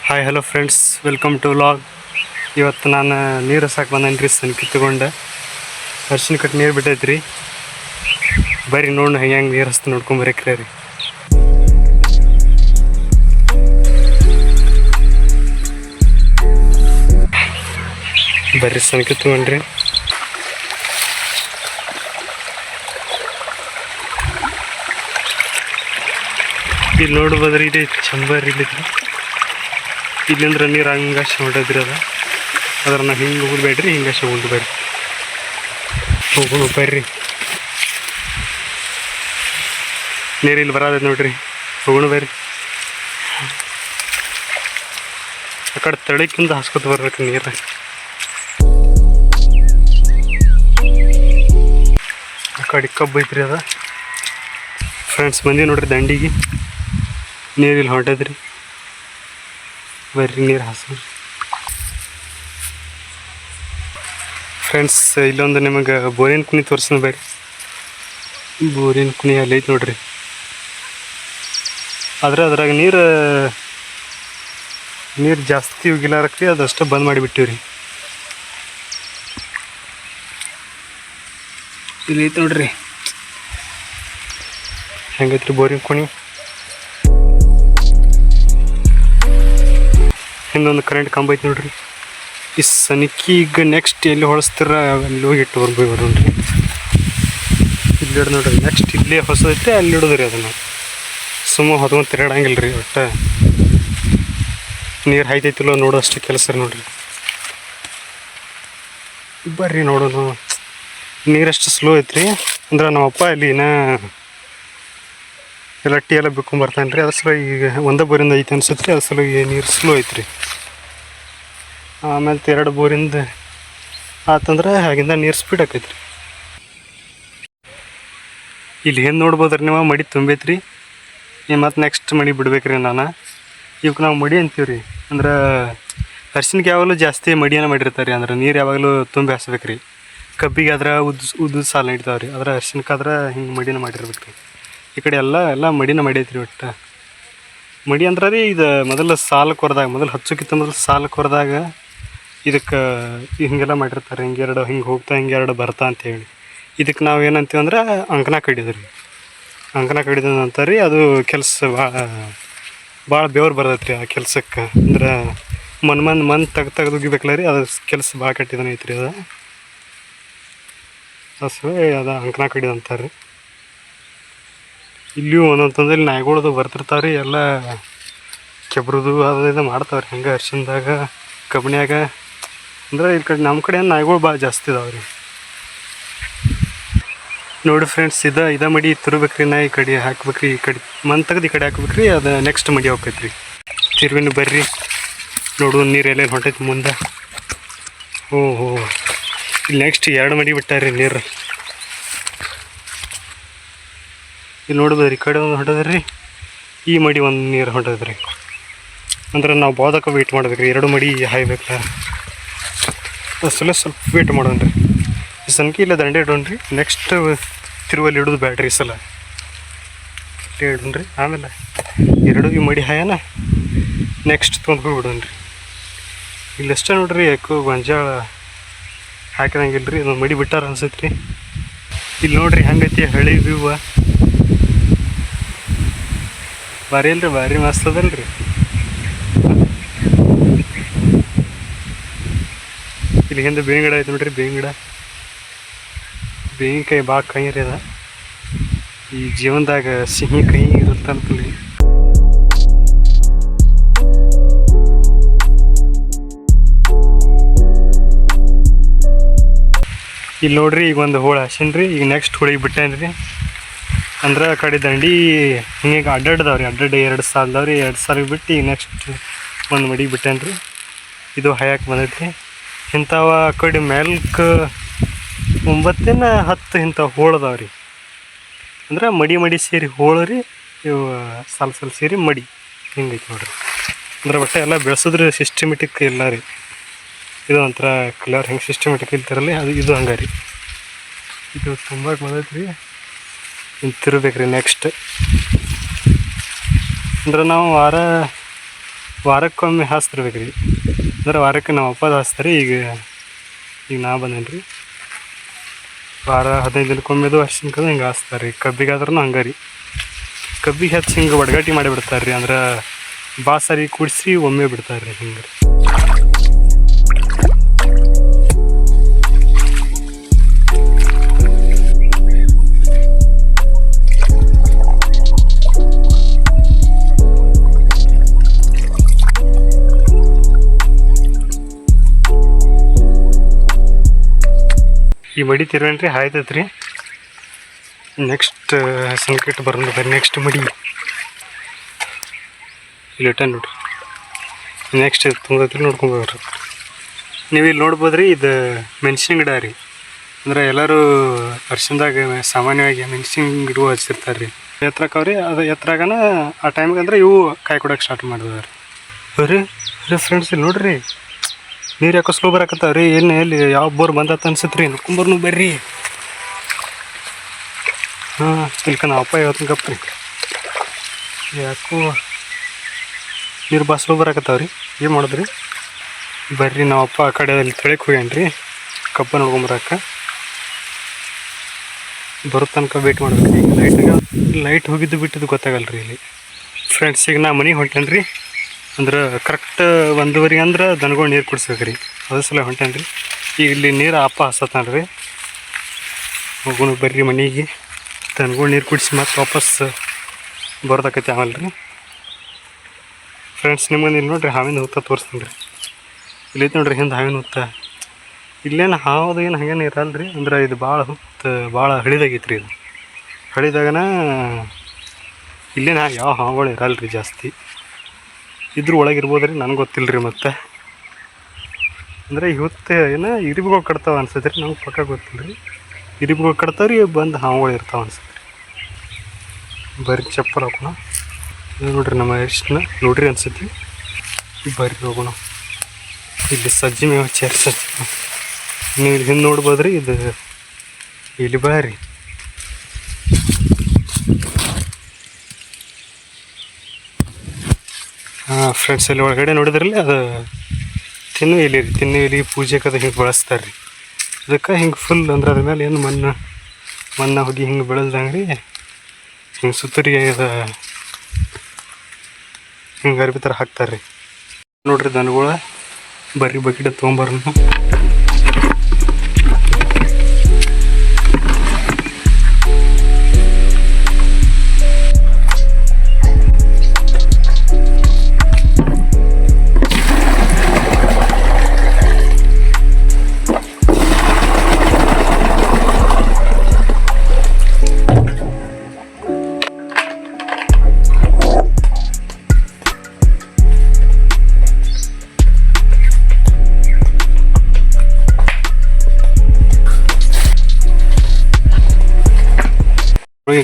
Hi hello friends, welcome to vlog. ಇವತ್ತು ನಾನು ನೀರು ಸಾಕು ಬಂದೇನಿ ರೀ. ಸಣ್ಣ ಕಿತ್ತುಕೊಂಡೆ ಅರ್ಶಿನ ಕಟ್ಟು ನೀರು ಬಿಟ್ಟೈತ್ರಿ. ಬರ್ರಿ ನೋಡಿ ಹೆಂಗೆ ನೀರು ಹಸ್ತು ನೋಡ್ಕೊಂಬರಕ್ರಿ ರೀ. ಬರ್ರಿ ಸಣ್ಣ ಕಿತ್ಕೊಂಡ್ರಿ. ಇಲ್ಲಿ ನೋಡ್ಬೋದ್ರಿ, ಇದೆ ಚಂಬರ್ ಇಲ್ಲಿದ್ರಿ. ಇಲ್ಲಿಂದ್ರೆ ನೀರು ಹಂಗಾಶ ಹೊಂಟದ್ರಿ. ಅದ್ರ ನಾವು ಹಿಂಗೆ ಹೋಗ್ಬೇಡ್ರಿ, ಹಿಂಗಾಶ ಹೋಗಿ ಬರ್ರಿ. ಹೋಗೋಣ ಬರ್ರಿ. ನೀರು ಇಲ್ಲಿ ಬರೋದ ನೋಡ್ರಿ. ಹೋಗೋಣ ಬರ್ರಿ. ಆ ಕಡೆ ತಳಕ್ಕಿಂತ ಹಾಸ್ಕೊತ ಬರ್ಬೇಕು ನೀರು. ಆ ಕಡೆ ಕಬ್ಬು ಐತ್ರಿ ಅದ. ಫ್ರೆಂಡ್ಸ್ ಬಂದೀವಿ ನೋಡ್ರಿ ದಂಡಿಗೆ. ನೀರು ಇಲ್ಲಿ ಹೊಂಟದ್ರಿ. ಬರ್ರಿ ನೀರು ಹಾಸ. ಫ್ರೆಂಡ್ಸ್ ಇಲ್ಲೊಂದು ನಿಮಗೆ ಬೋರಿನ ಕುಣಿ ತೋರಿಸ್ತೀನಿ ಬರ್ರಿ. ಬೋರಿನ ಕುಣಿ ಅಲ್ಲಿ ಐತೆ ನೋಡ್ರಿ. ಆದರೆ ಅದ್ರಾಗ ನೀರು ಜಾಸ್ತಿ ಹೋಗಿಲಾರಕ್ರಿ, ಅದಷ್ಟೇ ಬಂದ್ ಮಾಡಿಬಿಟ್ಟಿವಿ ರೀ. ಇಲ್ಲಿ ಐತೆ ನೋಡ್ರಿ ಹೆಂಗೈತ್ರಿ ಬೋರಿನ ಕುಣಿ. ಹಿಂದೊಂದು ಕರೆಂಟ್ ಕಂಬ ಐತಿ ನೋಡ್ರಿ. ಈ ಸನಿಕಿ ಈಗ ನೆಕ್ಸ್ಟ್ ಎಲ್ಲಿ ಹೊಳಸ್ತಿರ ಅಲ್ಲಿ ಹೋಗಿ ಇಟ್ಟು ಬರೋಣ್ರಿ. ಇಲ್ಲಿ ಹಿಡ್ದು ನೋಡ್ರಿ, ನೆಕ್ಸ್ಟ್ ಇಲ್ಲೇ ಹೊಸದೈತೆ ಅಲ್ಲಿ ಹಿಡಿದ್ರಿ. ಅದನ್ನು ಸುಮ್ಮ ಹೊತ್ಕೊಂಡು ತಿರುಗಾಡಂಗಿಲ್ಲ ರೀ. ಒಟ್ಟು ನೀರು ಹಾಯ್ತೈತಿಲ್ಲೋ ನೋಡೋ ಅಷ್ಟು ಕೆಲಸ ರೀ ನೋಡ್ರಿ. ಬರ್ರಿ ನೋಡೋಣ. ನೀರಷ್ಟು ಸ್ಲೋ ಐತ್ರಿ. ಅಂದ್ರೆ ನಮ್ಮಪ್ಪ ಇಲ್ಲಿ ಎಲ್ಲ ಟೀ ಎಲ್ಲ ಬಿಕ್ಕೊಂಬರ್ತಾನೆ ರೀ. ಅದ್ರ ಸಲ ಈಗ ಒಂದೇ ಬೋರಿಂದ ಐತೆ ಅನ್ಸುತ್ತೆ. ಅದ್ರ ಸಲ ನೀರು ಸ್ಲೋ ಐತ್ರಿ. ಆಮೇಲೆ 2 ಬೋರಿಂದ ಆತಂದ್ರೆ ಹಾಗಿಂದ ನೀರು ಸ್ಪೀಡ್ ಆಕೈತ್ರಿ. ಇಲ್ಲಿ ಏನು ನೋಡ್ಬೋದ್ರಿ ನೀವು, ಮಡಿ ತುಂಬೈತ್ರಿ. ಮತ್ತು ನೆಕ್ಸ್ಟ್ ಮಡಿ ಬಿಡ್ಬೇಕ್ರಿ. ಇವಕ್ಕೆ ನಾವು ಮಡಿ ಅಂತೀವಿ ರೀ. ಅಂದ್ರೆ ಅರ್ಶಿನಕ್ಕೆ ಯಾವಾಗಲೂ ಜಾಸ್ತಿ ಮಡಿಯನ್ನು ಮಾಡಿರ್ತಾರೆ. ಅಂದ್ರೆ ನೀರು ಯಾವಾಗಲೂ ತುಂಬಿ ಹಾಸ್ಬೇಕು ರೀ. ಕಬ್ಬಿಗೆ ಆದ್ರೆ ಉದ್ದು ಸಾಲ ನಡಿತಾವೆ ರೀ. ಆದ್ರೆ ಅರ್ಶಿನಕ್ಕಾದ್ರೆ ಹಿಂಗೆ ಮಡಿನ ಮಾಡಿರ್ಬೇಕು ರೀ. ಈ ಕಡೆ ಎಲ್ಲ ಮಡಿನ ಮಾಡೈತ್ರಿ. ಒಟ್ಟು ಮಡಿ ಅಂದ್ರೆ ರೀ, ಇದು ಮೊದಲು ಸಾಲು ಕೊರೆದಾಗ, ಮೊದಲು ಹಚ್ಚೋಕ್ಕಿಂತ ಮೊದಲು ಸಾಲು ಕೊರೆದಾಗ ಇದಕ್ಕೆ ಹಿಂಗೆಲ್ಲ ಮಾಡಿರ್ತಾರೆ. ಹಿಂಗೆ ಹೋಗ್ತಾ ಹಿಂಗೆ 2 ಬರ್ತಾ ಅಂತೇಳಿ. ಇದಕ್ಕೆ ನಾವು ಏನಂತೀವಿ ಅಂದ್ರೆ ಅಂಕನ ಕಡಿದ್ರಿ. ಅಂಕನ ಕಡಿದ ನಂತರ ರೀ ಅದು ಕೆಲಸ ಭಾಳ ಬೆವ್ರು ಬರ್ತೈತೆ ರೀ ಆ ಕೆಲ್ಸಕ್ಕೆ. ಅಂದ್ರೆ ಮನ್ ತೆಗ್ದು ಉಗಿಬೇಕಲ್ಲ ರೀ. ಅದು ಕೆಲಸ ಭಾಳ ಕಟ್ಟಿದನ ಐತ್ರಿ. ಅದು ಹಸುವೆ ಅದು ಅಂಕನ ಕಡಿದ ಅಂತಾರೆ ರೀ. ಇಲ್ಲಿಯೂ ಒಂದೊಂದು ನಾಯಿಗಳದು ಬರ್ತಿರ್ತಾವೆ ರೀ. ಎಲ್ಲ ಕೆಬ್ರದು ಅದು ಇದು ಮಾಡ್ತಾವ್ರಿ. ಹಂಗೆ ಅರ್ಶಿನದಾಗ ಕಬ್ಬಿಣ್ಯಾಗ. ಅಂದ್ರೆ ಈ ಕಡೆ ನಮ್ಮ ಕಡೆ ನಾಯಿಗಳು ಭಾಳ ಜಾಸ್ತಿ ಇದಾವೆ ರೀ. ನೋಡಿ ಫ್ರೆಂಡ್ಸ್, ಇದ ಮಡಿ ತಿರ್ಬೇಕ್ರಿ. ನಾ ಈ ಕಡೆ ಹಾಕ್ಬೇಕ್ರಿ. ಈ ಕಡೆ ಮನ್ ತೆಗ್ದು ಈ ಕಡೆ ಹಾಕ್ಬೇಕ್ರಿ. ಅದು ನೆಕ್ಸ್ಟ್ ಮಡಿ ಹೋಗ್ತೈತ್ರಿ. ತಿರ್ವಿನ ಬರ್ರಿ ನೋಡು ನೀರು ಎಲ್ಲೆಲ್ಲಿ ಹೊಂಟೈತಿ ಮುಂದೆ. ಓಹೋ, ಇಲ್ಲಿ ನೆಕ್ಸ್ಟ್ 2 ಮಡಿ ಬಿಟ್ಟಾರ್ರಿ ನೀರು. ಇಲ್ಲಿ ನೋಡ್ಬೋದ್ರಿ, ಈ ಕಡೆ ಒಂದು ಹೊಂಟದ್ರಿ, ಈ ಮಡಿ ಒಂದು ನೀರು ಹೊಂಟದ್ರಿ. ಅಂದ್ರೆ ನಾವು ಬೋದಕ್ಕೆ ವೆಯ್ಟ್ ಮಾಡ್ಬೇಕ್ರಿ. 2 ಮಡಿ ಹಾಯ್ಬೇಕಲ್ಲ. ಅಸಲ ಸ್ವಲ್ಪ ವೇಟ್ ಮಾಡೋಣ್ರಿ. ಈ ಸನ್ಕಿ ಇಲ್ಲ ದಂಡೆ ಇಡೋಣ್ರಿ. ನೆಕ್ಸ್ಟ್ ತಿರುವಲ್ಲಿ ಇಡೋದು ಬ್ಯಾಡ್ರಿ. ಈ ಸಲ ಇಲ್ಲೇ ಇಡೋಣ್ರಿ. ಆಮೇಲೆ 2 ಈ ಮಡಿ ಹಾಯನ ನೆಕ್ಸ್ಟ್ ತೊಗೊಂಡು ಬಿಡೋಣ್ರಿ. ಇಲ್ಲಷ್ಟೇ ನೋಡ್ರಿ. ಯಾಕೋ ಗೊಂಜಾಳ ಹಾಕಿದಂಗಿಲ್ಲ ರೀ. ಇದೊಂದು ಮಡಿ ಬಿಟ್ಟಾರ ಅನ್ಸೈತೆ ರೀ. ಇಲ್ಲಿ ನೋಡ್ರಿ ಹಂಗೈತಿ ಹಳಿ ವ್ಯೂವ. ಭಾರಿ ಅಲ್ರಿ, ಭಾರಿ ಮಸ್ತ್ ಅದಲ್ರಿ. ಇಲ್ಲಿ ಹಿಂದೆ ಬೇವಿನ ಗಿಡ ಐತೆ ನೋಡ್ರಿ. ಬೇವಿನಕಾಯಿ ಭಾಳ ಕಹಿ ರೀ. ಅದ ಈ ಜೀವನದಾಗ ಸಿಹಿ ಕಹಿ ಇರುತ್ತಂತಲ್ಲಿ. ಇಲ್ಲಿ ನೋಡ್ರಿ, ಈಗ ಒಂದು ಹೋಳು ಹಾಸೇನ್ರಿ. ಈಗ ನೆಕ್ಸ್ಟ್ ಹೋಳಿಗೆ ಬಿಟ್ಟೇನ್ರಿ. ಅಂದ್ರೆ ಆ ಕಡೆ ದಂಡಿ ಹಿಂಗೆ ಅಡ್ಡಾಡ್ದಾವ್ರಿ. 2 ಸಾಲದವ್ರಿ. 2 ಸಾಲಿಗೆ ಬಿಟ್ಟು ಈಗ ನೆಕ್ಸ್ಟ್ ಒಂದು ಮಡಿಗೆ ಬಿಟ್ಟೇನ್ರಿ. ಇದು ಹಾಯಕ್ಕೆ ಬಂದೈತ್ರಿ. ಇಂಥವ ಆ ಕಡೆ ಮ್ಯಾಲ್ಕ 9-10 ಇಂಥವು ಹೋಳದಾವ್ರಿ. ಅಂದ್ರೆ ಮಡಿ ಸೇರಿ ಹೋಳು ರೀ. ಇವು ಸಾಲು ಸೇರಿ ಮಡಿ ಹಿಂಗೈತಿ ನೋಡ್ರಿ. ಅಂದ್ರೆ ಒಟ್ಟು ಎಲ್ಲ ಬೆಳೆಸಿದ್ರೆ ಸಿಸ್ಟಮೆಟಿಕ್ ಇಲ್ಲ ರೀ. ಇದು ಒಂಥರ ಕಲರ್ ಹೆಂಗೆ ಸಿಸ್ಟಮೆಟಿಕ್ ಇಲ್ತಾರಲ್ಲಿ ಅದು ಇದು ಹಂಗೆ ರೀ. ಇದು ತುಂಬ ಬಂದೈತ್ರಿ. ತಿರ್ಬೇಕ್ರಿ ನೆಕ್ಸ್ಟ್. ಅಂದ್ರೆ ನಾವು ವಾರಕ್ಕೊಮ್ಮೆ ಹಾಸ್ತಿರ್ಬೇಕು ರೀ. ಅಂದ್ರೆ ವಾರಕ್ಕೆ ನಮ್ಮ ಅಪ್ಪದ ಹಾಸ್ತಾರೆ. ಈಗ ನಾ ಬಂದೇನಿ ರೀ. ವಾರ 15 ದಿನಕ್ಕೊಮ್ಮೆದು ಅರ್ಶಿನ ಕದು ಹಿಂಗೆ ಹಾಸ್ತಾರೆ ರೀ. ಕಬ್ಬಿಗಾದ್ರೂ ಹಂಗೆ ರೀ. ಕಬ್ಬಿಗೆ ಹೆಚ್ಚು ಹಿಂಗೆ ಒಡಗಟ್ಟಿ ಮಾಡಿ ಬಿಡ್ತಾರೆ ರೀ. ಅಂದ್ರೆ ಬಾಸರಿ ಕೂಡಿಸಿ ಒಮ್ಮೆ ಬಿಡ್ತಾರೆ ರೀ ಹಿಂಗೆ ರೀ. ಈ ಮಡಿ ತಿರುವೇನ್ರಿ ಆಯ್ತೈತೆ ರೀ. ನೆಕ್ಸ್ಟ್ ಸಂಕಟ ಬರೋದು ಬರ್ರಿ. ನೆಕ್ಸ್ಟ್ ಮಡಿ ಇಲ್ಲಿ ಇಟ್ಟ ನೋಡ್ರಿ. ನೆಕ್ಸ್ಟ್ ತುಂಗತ್ರಿ ನೋಡ್ಕೊಂಬೋಗ್ರಿ. ನೀವು ಇಲ್ಲಿ ನೋಡ್ಬೋದು ರೀ. ಇದು ಮೆಣಸಿನ ಗಿಡ ರೀ. ಅಂದ್ರೆ ಎಲ್ಲರೂ ಅರ್ಶಿನದಾಗ ಸಾಮಾನ್ಯವಾಗಿ ಮೆಣಸಿನ ಗಿಡ ಹಚ್ಚಿರ್ತಾರೆ ರೀ. ಎತ್ತರಕ್ಕವ್ರಿ. ಅದು ಎತ್ತರಾಗನ ಆ ಟೈಮಿಗೆ ಅಂದ್ರೆ ಇವು ಕಾಯಿ ಕೊಡೋಕೆ ಸ್ಟಾರ್ಟ್ ಮಾಡಿದಾರೆ ರೀ. ಫ್ರೆಂಡ್ಸ್ ಇಲ್ಲಿ ನೋಡ್ರಿ, ನೀರು ಯಾಕೋ ಸ್ಲೋ ಬರಾಕತ್ತಾವ ರೀ. ಏನು ಎಲ್ಲಿ ಯಾವ ಬೋರ್ ಬಂದತ್ತ ಅನ್ಸತ್ತೆ ರೀ. ನೋಡ್ಕೊಂಬರ್ನು ಬರ್ರಿ. ಹಾಂ, ಇಲ್ಕ ನಾವು ಅಪ್ಪ ಇವತ್ತಿನ ಗಪ್ಪ ರೀ. ಯಾಕೋ ನೀರು ಭಾಳ ಸ್ಲೋ ಬರಾಕತ್ತಾವ ರೀ. ಏನು ಮಾಡಿದ್ರಿ ಬರ್ರಿ. ನಾವು ಅಪ್ಪ ಆ ಕಡೆ ಅಲ್ಲಿ ತೊಳೆಗೆ ಹೋಗ್ಯಾನ ರೀ ಕಬ್ಬ ನೋಡ್ಕೊಂಬರಕ್ಕ. ಬರೋ ತನಕ ವೇಟ್ ಮಾಡ್ಬೇಕು ರೀ. ಲೈಟ್ ಹೋಗಿದ್ದು ಬಿಟ್ಟಿದ್ದು ಗೊತ್ತಾಗಲ್ಲ ರೀ ಇಲ್ಲಿ. ಫ್ರೆಂಡ್ಸ್ ಈಗ ನಾ ಮನೆಗೆ ಹೊಂಟೇನಿ ರೀ. ಅಂದ್ರೆ ಕರೆಕ್ಟ್ 1:15 ಅಂದ್ರೆ ದನಗಳು ನೀರು ಕುಡಿಸ್ಬೇಕು ರೀ. ಅದ್ರ ಸಲ ಹೊಂಟೇನಿ ರೀ. ಈಗ ಇಲ್ಲಿ ನೀರು ಅಪ್ಪ ಹಸತ್ತಾನ ರೀ. ಹೋಗೋಣ ಬರ್ರಿ ಮನೆಗೆ. ದನಗಳು ನೀರು ಕುಡಿಸಿ ಮತ್ತೆ ವಾಪಸ್ ಬರ್ದಕ್ಕೈತೆ ಆಮೇಲೆ ರೀ. ಫ್ರೆಂಡ್ಸ್ ನಿಮ್ಮಲ್ಲಿ ಇಲ್ಲಿ ನೋಡಿರಿ ಹಾವಿನ ಹುತ್ತ ತೋರಿಸ್ತೀನಿ ರೀ. ಇಲ್ಲೈತೆ ನೋಡ್ರಿ ಹಿಂದೆ ಹಾವಿನ ಹುತ್ತ. ಇಲ್ಲೇನು ಹಾವುದು ಏನು ಹಾಗೇನು ಇರಲ್ಲ ರೀ. ಅಂದ್ರೆ ಇದು ಭಾಳ ಭಾಳ ಹಳಿದಾಗೈತೆ ರೀ. ಇದು ಹಳಿದಾಗನ ಇಲ್ಲೇನು ಯಾವ ಹಾವುಗಳು ಇರಲ್ಲ ರೀ ಜಾಸ್ತಿ. ಇದ್ರ ಒಳಗೆ ಇರ್ಬೋದು ರೀ, ನನಗೆ ಗೊತ್ತಿಲ್ಲ ರೀ. ಮತ್ತು ಅಂದರೆ ಇವತ್ತು ಏನೋ ಇರಿಬುಗಳು ಕಟ್ತಾವೆ ಅನ್ಸುತ್ತೆ ರೀ. ನಮ್ಗೆ ಪಕ್ಕ ಗೊತ್ತಿಲ್ಲ ರೀ. ಇರಿಬುಗಳು ಕಟ್ತಾವೆ ರೀ, ಬಂದು ಹಾವುಗಳು ಇರ್ತಾವೆ ಅನ್ಸುತ್ತೆ ರೀ. ಬರ್ರಿ ಚಪ್ಪಲ್ ಹಾಕೋಣ. ಇದು ನೋಡ್ರಿ ನಮ್ಮ ಎಷ್ಟನ್ನ ನೋಡ್ರಿ ಅನ್ಸುತ್ತೆ. ಬರ್ರಿ ಹೋಗೋಣ. ಇಲ್ಲಿ ಸಜ್ಜಿ ಮೇವು ಸಜ್ಜಿ ನೀವು ಇಲ್ಲಿ ಹಿಂದೆ ನೋಡ್ಬೋದು ರೀ. ಇದು ಇಲ್ಲಿ ಬರ್ರಿ. ಹಾಂ ಫ್ರೆಂಡ್ಸ್, ಅಲ್ಲಿ ಒಳಗಡೆ ನೋಡಿದ್ರಲ್ಲಿ ಅದು ತಿನ್ನು ಎಲೆ ರೀ. ತಿನ್ನು ಎಲೆ ಪೂಜೆಗೆ ಅದು ಹಿಂಗೆ ಬಳಸ್ತಾರೆ ರೀ. ಅದಕ್ಕೆ ಹಿಂಗೆ ಫುಲ್ ಅಂದ್ರೆ ಅದ್ರ ಮೇಲೆ ಏನು ಮಣ್ಣು ಹೋಗಿ ಹಿಂಗೆ ಬೆಳೆದಂಗೆ ರೀ. ಹಿಂಗೆ ಸುತ್ತರಿಗೆ ಅದು ಹಿಂಗೆ ಅರ್ಬಿ ಥರ ಹಾಕ್ತಾರೆ ರೀ. ನೋಡ್ರಿ ದನಗಳು ಬರ್ರಿ ಬಕೆಟ್ ತೊಗೊಂಬರ್ನು.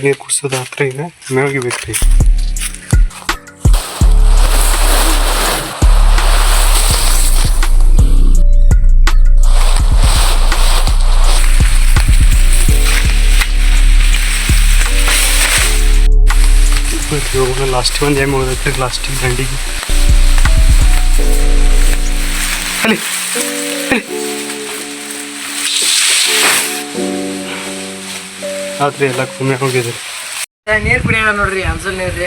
ನೀರು ಕುಡಿಸೋದು ಹತ್ರ ಈಗ ಮೇವಿಗೆ ಬೇಕು ರೀ. ಹೋಗೋಣ. ಲಾಸ್ಟಿಗೆ ಒಂದು ಎಮ್ಮೆ ಹೋದೈತೆ ರೀ. ಲಾಸ್ಟಿಗೆ ದಂಡಿಗೆ ಅಲ್ಲಿ ಆತ್ರಿ ಎಲ್ಲ ಕುಮ್ಮೆ ಹೋಗಿದ್ರಿ. ನೀರ್ ಕುಡಿಯೋಣ ನೋಡ್ರಿ. ಅಂಜಲ್ ನೀರ್ ರೀ.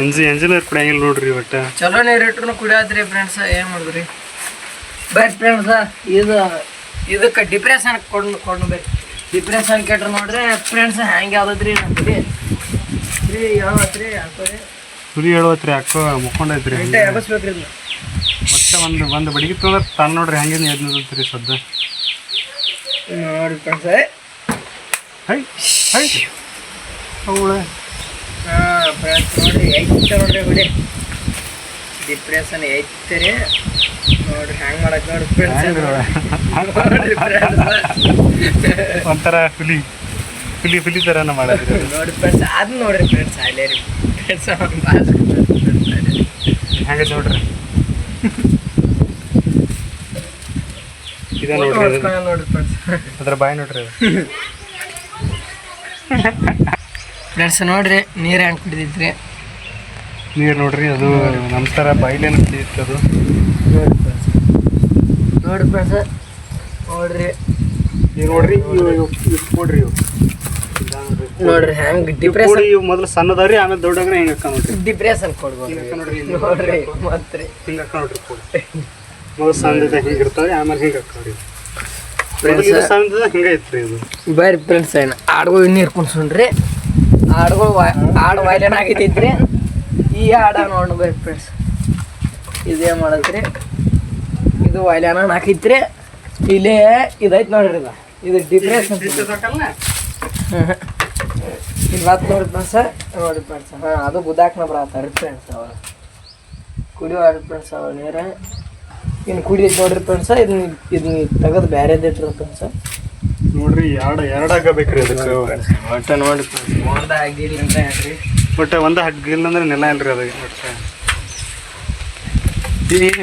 ಎಂಜಿನ್ ನೀರು ಕುಡಿಯಂಗಿಲ್ಲ ನೋಡ್ರಿ. ಒಟ್ಟು ಚಲೋ ನೀರ್ ಇಟ್ರು ಕುಡಿಯೋದ್ರಿ ಫ್ರೆಂಡ್ಸ್. ಏನ್ ಮಾಡಿದ್ರಿ ಬಟ್ ಫ್ರೆಂಡ್ಸ್, ಇದಕ್ಕೆ ಡಿಪ್ರೆಷನ್ ಕೊಡ್ಬೇಕು. ಡಿಪ್ರೆಷನ್ ಕೆಟ್ರೆ ನೋಡ್ರಿ ಫ್ರೆಂಡ್ಸ್ ಹ್ಯಾಂಗೆ ಯಾವ್ದದ್ರಿ ನಮ್ಗೆ ರೀ ಯಾವತ್ರಿ ಹಾಕೋರಿ ಹುಲಿ ಹೇಳತ್ರಿ. ಯಾಕೋ ಮುಕ್ಕೊಂಡೈತ್ರಿ. ಎಬಸ್ಬೇಕ್ರಿ. ಮತ್ತೆ ಒಂದು ಬಡಿಗೆ ತೊಂದ್ರೆ ತಾನು ನೋಡ್ರಿ ಹಂಗೆ ಎದ್ರಿ ಸದ್ದ ನೋಡಿ ಫ್ರೆಂಡ್ಸ್. ಅವಳ ಫ್ರೆಂಡ್ಸ್ ನೋಡ್ರಿ ಐತೆ ನೋಡ್ರಿ ಬಿಡಿ. ಡಿಪ್ರೆಷನ್ ಐತ್ರಿ ನೋಡ್ರಿ. ಹ್ಯಾಂಗ್ ಮಾಡಕ್ ನೋಡ್ರಿ ಫ್ರೆಂಡ್ಸ್. ಒಂಥರ ಹುಲಿ ಥರನ ಮಾಡಿದ್ರಿ ನೋಡಿ ಫ್ರೆಂಡ್ಸ್. ಅದು ನೋಡ್ರಿ ಫ್ರೆಂಡ್ಸ್. ಅಲ್ಲೇ ರೀ ಫ್ರೆಂಡ್ಸ್ ಹಂಗೆ ನೋಡ್ರಿ. ಇದ ನೋಡ್ರಿ ಫ್ರೆಂಡ್ಸ್. ಅದ್ರ ಬಾಯ್ ನೋಡ್ರಿ ಫ್ರೆಂಡ್ಸ್ ನೋಡ್ರಿ ನೀರು ಹೆಂಗೆ ಕುಡಿದಿದ್ರಿ. ನೀರು ನೋಡ್ರಿ ಅದು ನಮ್ಮ ಥರ ಬಾಯಿಲೇನು ಕುಡಿಯುತ್ತೆ ಅದು. ನೋಡಿ ಫ್ರೆಂಡ್ಸ್ ನೋಡ್ರಿ ಈಗ ನೋಡ್ರಿ ಇವು ಕೊಡ್ರಿ ಇವು ನೋಡ್ರಿ ಹೆಂಗ್ ಇವು ಡಿಪ್ರೆಷನ್ ಕೂಡಿ ಇವು ಮೊದಲು ಸಣ್ಣದವ್ರಿ ಆಮೇಲೆ ದೊಡ್ಡಾಗ್ರೆ ಹಿಂಗೆ ಅಕ್ಕ ನೋಡ್ರಿ. ಡಿಪ್ರೆಷನ್ ಕೊಡ್ಬೋದು ನೋಡ್ರಿ ನೋಡ್ರಿ ಮತ್ತೆ ಹಿಂಗೆ ಅಕ್ಕ ನೋಡ್ರಿ ಕೂಡಿ ಮೊದಲು ಸಣ್ಣದ ಹಿಂಗೆ ಇರ್ತಾವೆ ಆಮೇಲೆ ಹಿಂಗೆ ಅಕ್ಕ ನೋಡ್ರಿ. ಇದು ಸಣ್ಣದ ಹಿಂಗೆ ಐತ್ರಿ ಇದು. ಬರ್ರಿ ಫ್ರೆಂಡ್ಸ್ ಏನು ಆಡುಗಳು ನೀರು ಕುಣ್ಸೋಣ್ರಿ. ಆಡುಗಳು ಆಡು ವಾಯ್ಲೇನ್ ಆಗೈತೈತ್ರಿ. ಈ ಆಡ ನೋಡಿ ಬರ್ರಿ ಫ್ರೆಂಡ್ಸ್ ಇದೇ ಮಾಡತ್ರಿ. ಇದು ವಾಯ್ಲಾನ ಹಾಕೈತ್ರಿ. ಇಲ್ಲೇ ಇದೈತೆ ನೋಡ್ರಿ ಇದು ಡಿಪ್ರೆಷನ್ ಇಲ್ಲಿ ಬತ್ ನೋಡಿ ಫ್ರೆಂಡ್ಸ್ ನೋಡಿ ಫ್ರೆಂಡ್ಸ್ ಹಾಂ ಅದು ಗುದ್ದಾಕ್ನ ಬರತ್ತಾರ ಫ್ರೆಂಡ್ಸ್ ಅವ ಕುಡಿಯೋ ಫ್ರೆಂಡ್ಸ್ ಅವ ನೀರ ಇನ್ನು ಕುಡಿಯೈತೆ ನೋಡ್ರಿ ಫ್ರೆಂಡ್ಸ್ ಇದನ್ನ ತೆಗೆದು ಬೇರೆದು ಇಟ್ರಿ ಫ್ರೆಂಡ್ಸ್. ನೋಡ್ರಿ ಎರಡಾಗಬೇಕ್ರಿ ಅದಕ್ಕೆ ಒಟ್ಟು ನೋಡಿ ಫ್ರೆಂಡ್ಸ್ ಒಂದ ಆಗಿಲ್ಲ ಅಂತ ಹೇಳ್ರಿ. ಒಟ್ಟು ಒಂದು ಹಗ್ಗಿಲ್ಲ ಅಂದ್ರೆ ನೆಲ ಇಲ್ರಿ ಅದಕ್ಕೆ ಒಟ್ಟು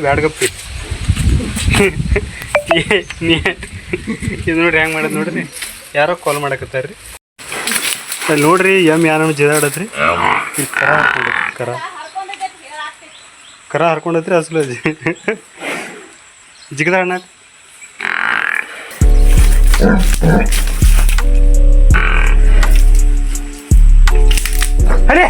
ಬ್ಯಾಡ್ಗಪ್ಪಿ ಇದು ನೋಡ್ರಿ ಹೆಂಗೆ ಮಾಡೋದು ನೋಡ್ರಿ. ಯಾರೋ ಕಾಲ್ ಮಾಡಕತ್ತಾರ್ರಿ. ಅಲ್ಲಿ ನೋಡ್ರಿ ಯಾರು ಜಿದಾಡತ್ರಿ. ಕರ ಹರ್ಕೊಂಡತ್ರಿ ಅಸಲು ಜಿಗದಾಡ ಅರೆ